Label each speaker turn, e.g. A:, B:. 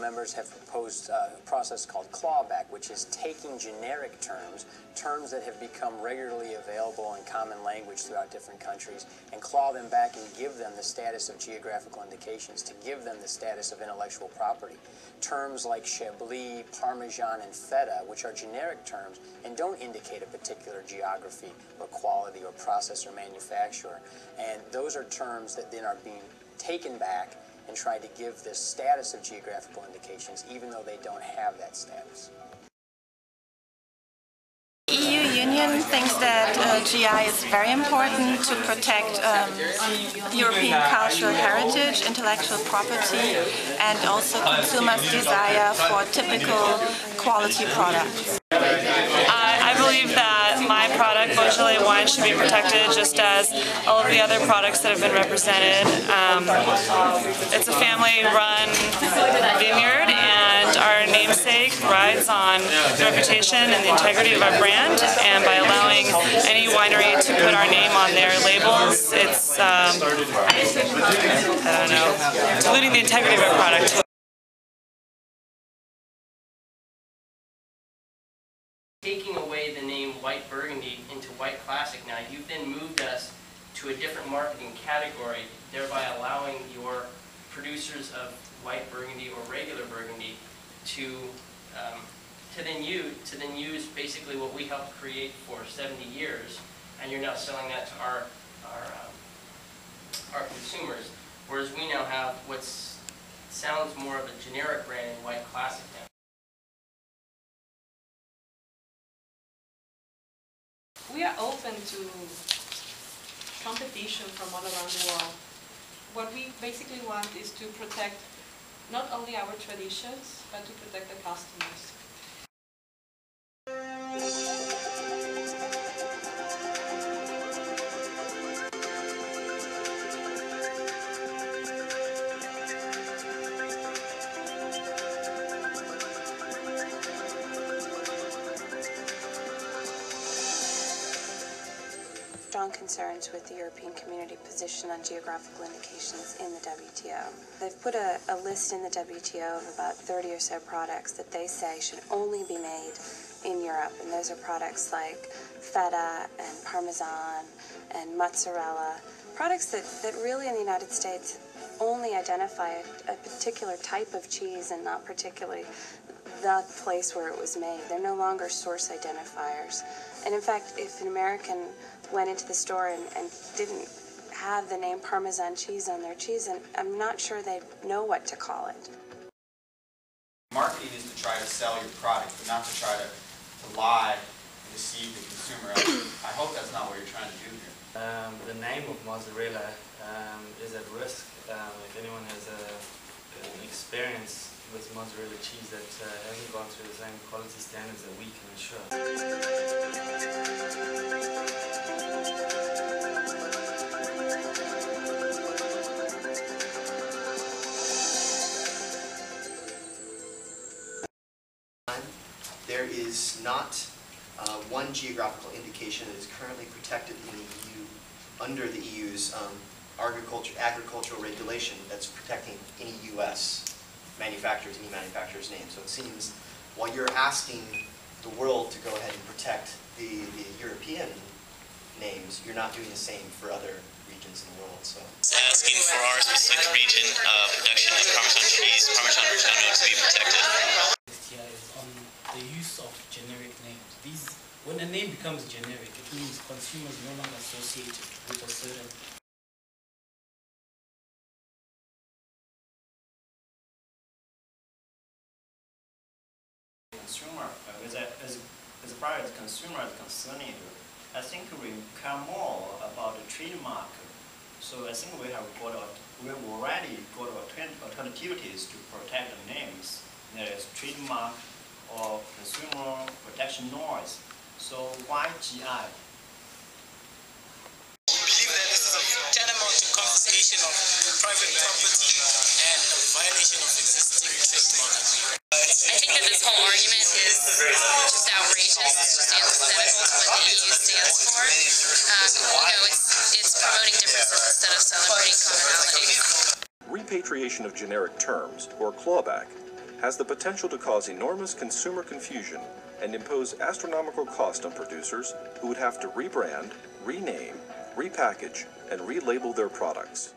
A: Members have proposed a process called clawback, which is taking generic terms, terms that have become regularly available in common language throughout different countries, and claw them back and give them the status of geographical indications, to give them the status of intellectual property. Terms like Chablis, Parmesan, and Feta, which are generic terms and don't indicate a particular geography or quality or process or manufacturer, and those are terms that then are being taken back and tried to give this status of geographical indications, even though they don't have that status.
B: The EU Union thinks that GI is very important to protect European cultural heritage, intellectual property, and also consumers' desire for typical quality products.
C: I believe that my product, Beaujolais wine, should be protected just as all of the other products that have been represented. It's a family-run vineyard, and our namesake rides on the reputation and the integrity of our brand, and by allowing any winery to put our name on their labels, it's, I don't know, diluting the integrity of our product.
D: Taking away the name White Burgundy into White Classic now, you've then moved us to a different marketing category, thereby allowing your producers of White Burgundy or regular Burgundy to then use basically what we helped create for 70 years, and you're now selling that to our consumers, whereas we now have what sounds more of a generic brand in White Classic now.
E: We are open to competition from all around the world. What we basically want is to protect not only our traditions, but to protect the customers.
F: Strong concerns with the European Community position on geographical indications in the WTO. They've put a list in the WTO of about 30 or so products that they say should only be made in Europe, and those are products like Feta and Parmesan and mozzarella, products that really in the United States only identify a particular type of cheese and not particularly the place where it was made. They're no longer source identifiers. And in fact, if an American went into the store and didn't have the name Parmesan cheese on their cheese, and I'm not sure they'd know what to call it.
G: Marketing is to try to sell your product, but not to try to lie and deceive the consumer. I hope that's not what you're trying to do here.
H: The name of mozzarella is at risk. If anyone has an experience with mozzarella cheese that hasn't gone through the same quality standards that we can ensure.
I: There is not one geographical indication that is currently protected in the EU under the EU's agricultural regulation that's protecting any U.S. manufacturer's name. So it seems while you're asking the world to go ahead and protect the European names, you're not doing the same for other regions in the world. So
J: asking for our specific region production of Parmesan cheese, Parmesan Reggiano to be protected.
K: Here is on the use of generic names. When a name becomes generic, it means consumers no longer associate it with a certain
L: consumer, as far as consumer is concerned, I think we care more about the trademark. So I think we've already got alternatives to protect the names. There is trademark or consumer protection laws. So why GI?
M: Tantamount to confiscation of private property and a violation of existing trademark.
N: I think that this whole argument is just outrageous. It's just antithetical to what the EU stands for. It's promoting differences instead of celebrating commonality.
O: Repatriation of generic terms, or clawback, has the potential to cause enormous consumer confusion and impose astronomical cost on producers who would have to rebrand, rename, repackage, and relabel their products.